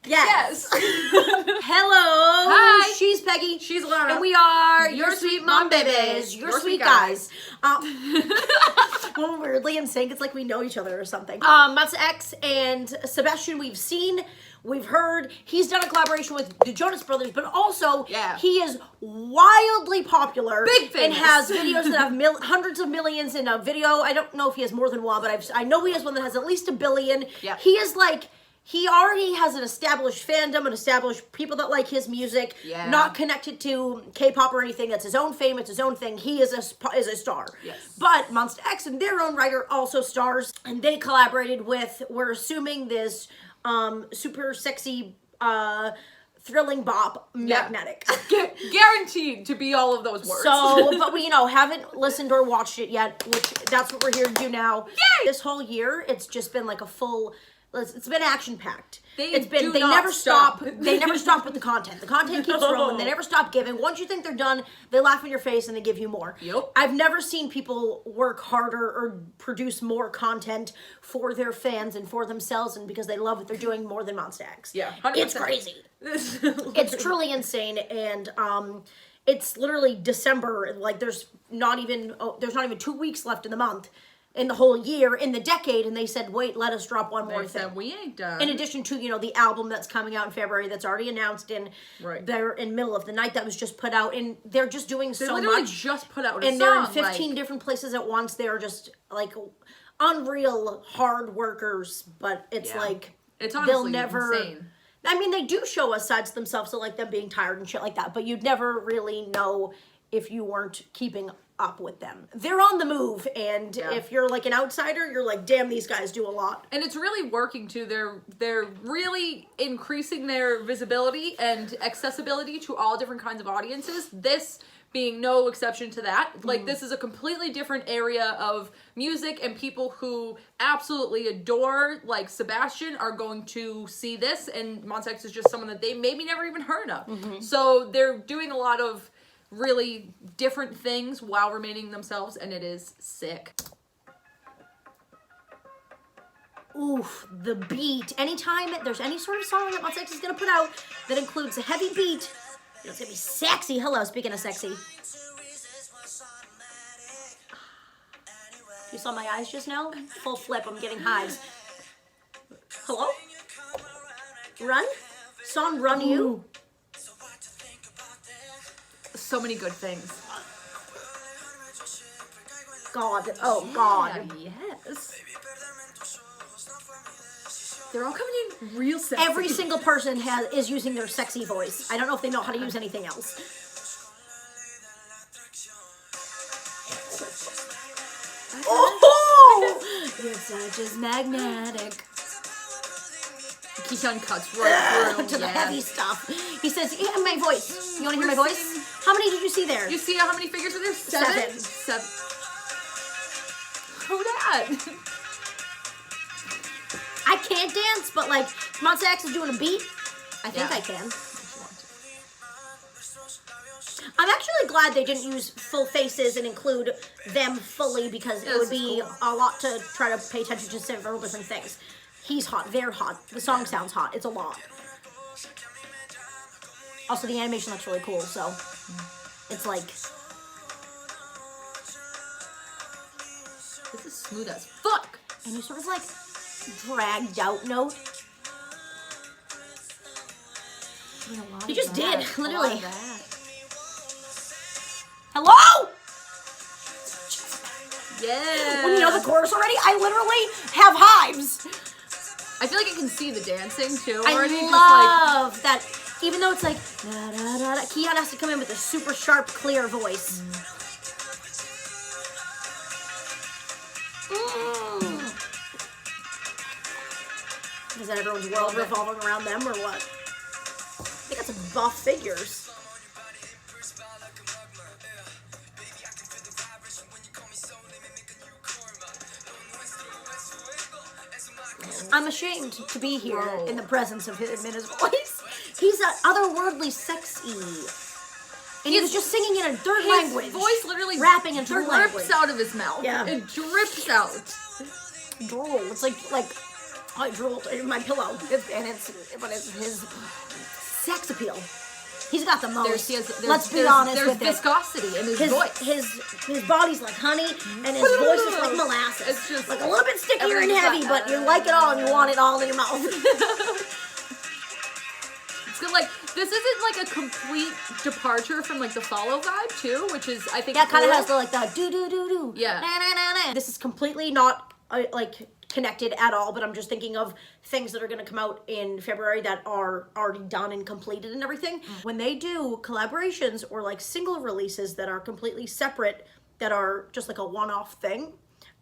Yes. Hello. Hi. She's Peggy. She's Laura. And we are your sweet mom babies. Your sweet guys. Well, weirdly in sync, it's like we know each other or something. Monsta X and Sebastián, we've seen, we've heard. He's done a collaboration with the Jonas Brothers, but also he is wildly popular. Big famous. And has videos that have hundreds of millions in a video. I don't know if he has more than one, but I know he has one that has at least 1 billion. Yeah. He is like... He already has an established fandom and established people that like his music, not connected to K-pop or anything. That's his own fame. It's his own thing. He is a star. Yes. But Monsta X in their own right are also stars. And they collaborated with, we're assuming, this super sexy, thrilling bop, Magnetic. Guaranteed to be all of those words. So, but we, haven't listened or watched it yet, which that's what we're here to do now. Yay! This whole year, it's just been like a full... It's been action-packed. They never stop. They never stop with the content. The content keeps rolling. They never stop giving. Once you think they're done, they laugh in your face and they give you more. Yep. I've never seen people work harder or produce more content for their fans and for themselves and because they love what they're doing more than Monsta X. Yeah, 100%. It's crazy. It's truly insane, and it's literally December. Like there's not even 2 weeks left in the month. In the whole year, in the decade, and they said, wait, let us drop one more thing. We ain't done. In addition to, the album that's coming out in February that's already announced, and they're in middle of the night that was just put out, and they're just doing so much. Just put out a and song. They're in 15 different places at once. They're just, like, unreal hard workers, but it's like... It's honestly insane. I mean, they do show us sides of themselves, so like them being tired and shit like that, but you'd never really know if you weren't keeping up with them. They're on the move, and if you're like an outsider, you're like, damn, these guys do a lot. And it's really working too. They're really increasing their visibility and accessibility to all different kinds of audiences. This being no exception to that. Like, this is a completely different area of music, and people who absolutely adore, like, Sebastián are going to see this, and Monsta X is just someone that they maybe never even heard of. So they're doing a lot of really different things while remaining themselves, and it is sick. Oof, the beat. Anytime there's any sort of song that Monsta X is going to put out that includes a heavy beat, it's going to be sexy. Hello, speaking of sexy. You saw my eyes just now? Full flip, I'm getting hives. Hello? Run? Song Run You? So many good things. God. Oh, God. Yes. They're all coming in real sexy. Every single person is using their sexy voice. I don't know if they know how to use anything else. Oh! Your touch is magnetic. Keyshawn cuts right through. To the heavy stuff. He says, yeah, my voice. You want to hear my voice? How many did you see there? You see how many figures are there? Seven. Who dat? I can't dance, but like, Monsta X is doing a beat. I think I can. I'm actually glad they didn't use full faces and include them fully, because it would be a lot to try to pay attention to several different things. He's hot. They're hot. The song sounds hot. It's a lot. Also, the animation looks really cool, so it's like... This is smooth as fuck. And you sort of like dragged out note. You just did, literally. Hello? Yeah. When you know the chorus already, I literally have hives. I feel like I can see the dancing too. I already. love that. Even though it's like, da, da, da, da, Keon has to come in with a super sharp, clear voice. Is that everyone's world revolving around them, or what? They got some buff figures. I'm ashamed to be here in the presence of him in his voice. He's otherworldly sexy. And he was just singing in a third language. His voice literally rapping in third language. Drips out of his mouth. Yeah. It drips out. Drool. It's like I drooled in my pillow, but it's his sex appeal. He's got the most. Let's be honest with it. There's viscosity in his voice. His body's like honey, and his voice is like molasses. It's just like a little bit stickier and heavy, but you like it all and you want it all in your mouth. It's good. Like, this isn't like a complete departure from like the Follow vibe too, which is, I think, that kind of has the do do do do. Yeah. Na, na, na, na. This is completely not like connected at all, but I'm just thinking of things that are going to come out in February that are already done and completed and everything. When they do collaborations or like single releases that are completely separate, that are just like a one-off thing,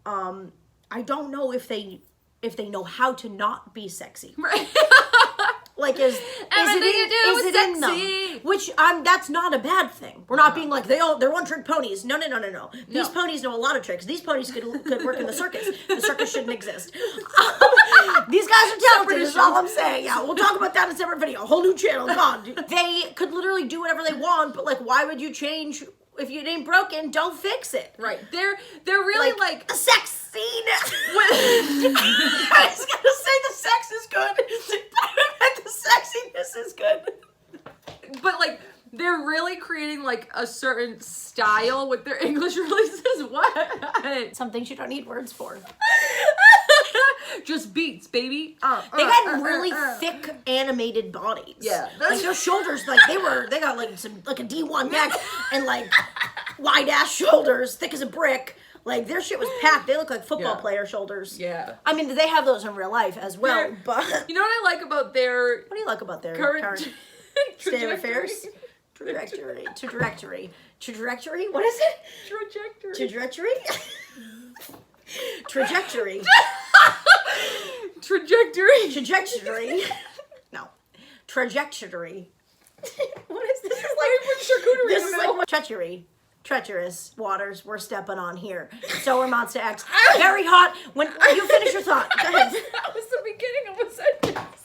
I don't know if they know how to not be sexy. Right. Like is it in them? Which that's not a bad thing. We're not being like they're one-trick ponies. No. These ponies know a lot of tricks. These ponies could work in the circus. The circus shouldn't exist. These guys are talented. Is all I'm saying. Yeah, we'll talk about that in a separate video. A whole new channel. God, they could literally do whatever they want. But like, why would you change? If it ain't broken, don't fix it. Right. They're really like a sex scene. I was gonna say the sex is good, but I meant the sexiness is good. But like they're really creating like a certain style with their English releases. What? Some things you don't need words for. Just beats, baby. They got really thick animated bodies. Yeah. Like their shoulders, like they got like some like a D1 neck and like wide ass shoulders, thick as a brick. Like their shit was packed. They look like football player shoulders. Yeah. I mean, they have those in real life as well. But you know what I like about their what do you like about their current state of affairs? Trajectory. What is it? Trajectory. No. Trajectory. What is this? This is like treachery. Treacherous waters we're stepping on here. So are Monsta X. Very hot. When you finish your thought. Go ahead. That was the beginning of a sentence.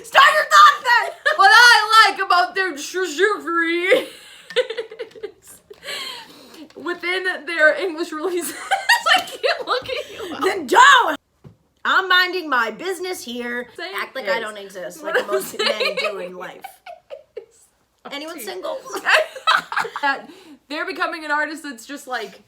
Start your thought then. What I like about their trajectory within their English releases. I can't look at you. Then don't. I'm minding my business here. Act like I don't exist, like most men do in life. Anyone single? That they're becoming an artist that's just like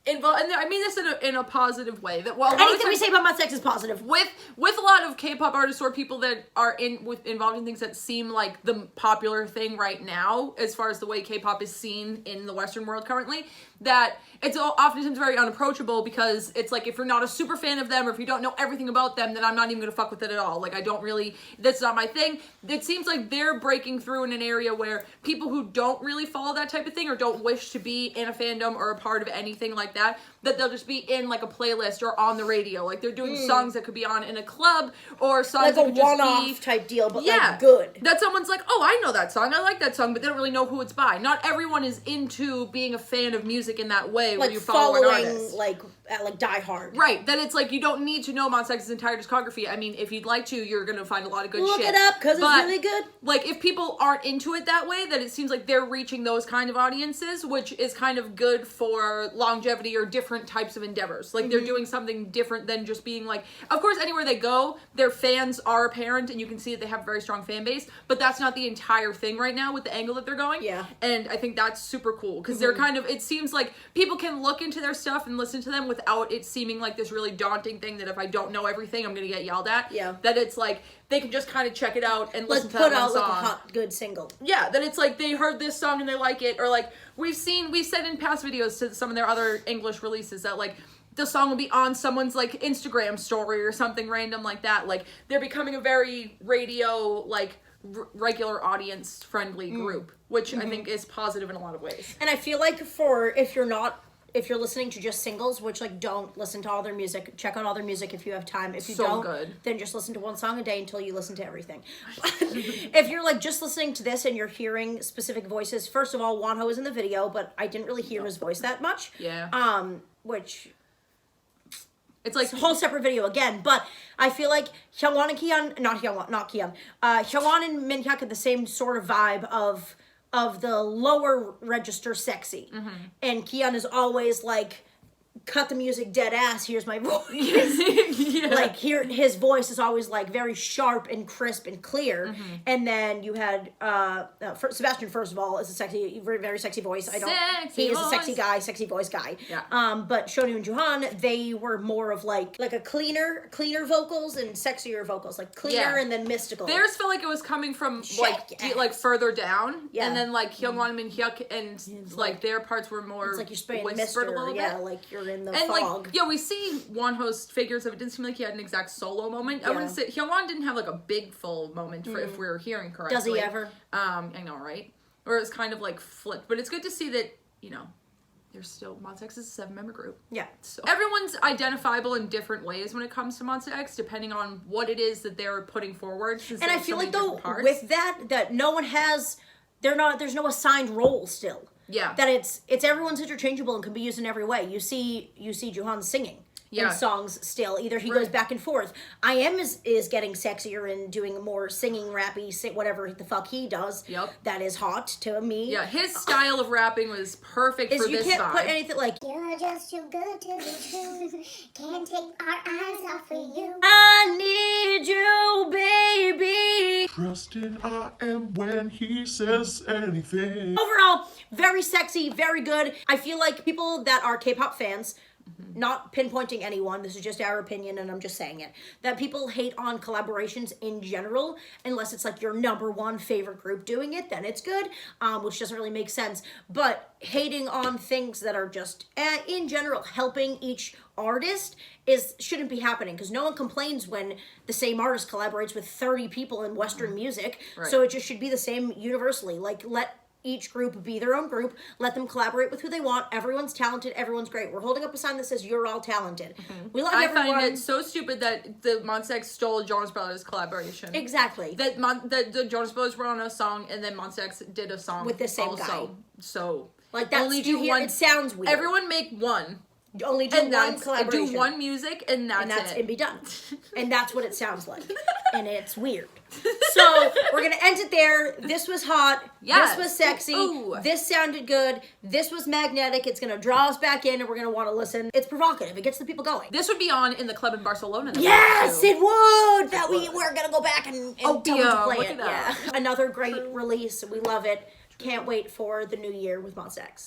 involved, and I mean this in a positive way. That anything we say about Monsta X is positive. With a lot of K-pop artists or people that are involved in things that seem like the popular thing right now, as far as the way K-pop is seen in the Western world currently, that it's oftentimes very unapproachable because it's like if you're not a super fan of them or if you don't know everything about them, then I'm not even gonna fuck with it at all. Like that's not my thing. It seems like they're breaking through in an area where people who don't really follow that type of thing or don't wish to be in a fandom or a part of anything like that they'll just be in like a playlist or on the radio. Like they're doing songs that could be on in a club or songs like that a could just one-off type deal, but like good. That someone's like, oh, I know that song. I like that song, but they don't really know who it's by. Not everyone is into being a fan of music in that way, like where you follow an following artist. like Die Hard. Right. Then it's like you don't need to know Monsta X's entire discography. I mean, if you'd like to, you're gonna find a lot of good Look shit. Look it up because it's really good. Like if people aren't into it that way, then it seems like they're reaching those kind of audiences, which is kind of good for longevity or different types of endeavors. Like they're doing something different than just being like, of course, anywhere they go, their fans are apparent and you can see that they have a very strong fan base, but that's not the entire thing right now with the angle that they're going. Yeah. And I think that's super cool because they're kind of, it seems like people can look into their stuff and listen to them without it seeming like this really daunting thing that if I don't know everything, I'm going to get yelled at. Yeah. That it's like, they can just kind of check it out and listen to put that out one like song. a hot, good single. Yeah, that it's like they heard this song and they like it, or like we've said in past videos to some of their other English releases that like the song will be on someone's like Instagram story or something random like that. Like they're becoming a very radio like regular audience friendly group, which I think is positive in a lot of ways. And I feel like if you're listening to just singles, which like don't listen to all their music, check out all their music if you have time. If you don't, then just listen to one song a day until you listen to everything. If you're like just listening to this and you're hearing specific voices, first of all, Wonho is in the video, but I didn't really hear his voice that much. Yeah. Which it's like a whole separate video again, but I feel like Hyungwon and Kihyun, not Kihyun, Hyungwon and Minhyuk had the same sort of vibe of the lower register sexy. And Kihyun is always like cut the music dead ass, here's my voice. Yeah. Like, here, his voice is always, like, very sharp and crisp and clear. And then you had, Sebastián, first of all, is a sexy, very, very sexy voice. He is a sexy guy, sexy voice guy. Yeah. But Shonu and Juhan, they were more of, like a cleaner vocals and sexier vocals. Like, cleaner and then mystical. Theirs felt like it was coming from, like further down. Yeah. And then, like, Hyungwon and Hyuk, and, like, their parts were more it's like you're spraying whispered mister, a little bit. Like you're in the and fog. like, we see Wonho's figures of it. Didn't seem like he had an exact solo moment. I wouldn't say Hyungwon didn't have like a big full moment for if we're hearing correctly. Does he ever? I know, right? Or it's kind of like flipped, but it's good to see that there's still Monsta X is a 7-member group. Yeah. So everyone's identifiable in different ways when it comes to Monsta X, depending on what it is that they're putting forward. And I feel like though with that no one has, there's no assigned role still. Yeah. That it's everyone's interchangeable and can be used in every way. You see Juhan singing in songs still. Either he goes back and forth. I.M is getting sexier and doing more singing, rappy, whatever the fuck he does. Yep. That is hot to me. Yeah, his style of rapping was perfect for this vibe. You can't put anything like, you're just too good to be true. Can't take our eyes off of you. I need you, baby. Trust in I.M when he says anything. Overall, very sexy, very good. I feel like people that are K-pop fans, not pinpointing anyone, this is just our opinion and I'm just saying it, that people hate on collaborations in general, unless it's like your #1 favorite group doing it, then it's good, which doesn't really make sense. But hating on things that are just, in general, helping each artist shouldn't be happening, because no one complains when the same artist collaborates with 30 people in Western music, so it just should be the same universally. Like, let each group be their own group. Let them collaborate with who they want. Everyone's talented. Everyone's great. We're holding up a sign that says you're all talented. We love everyone. I find it so stupid that the Monsta X stole Jonas Brothers collaboration. Exactly. That the Jonas Brothers were on a song and then Monsta X did a song with the same also. guy. So like that's only do one. It sounds weird. Everyone make one. Only do one collaboration. Do one music and that's it. And be done. And that's what it sounds like. And it's weird. So we're gonna end it there. This was hot. Yes. This was sexy. Ooh. This sounded good. This was magnetic. It's gonna draw us back in and we're gonna want to listen. It's provocative. It gets the people going. This would be on in the club in Barcelona. Yes, it would. We're gonna go back and tell them to play it. Yeah. Another great release. We love it. Can't wait for the new year with Monsta X.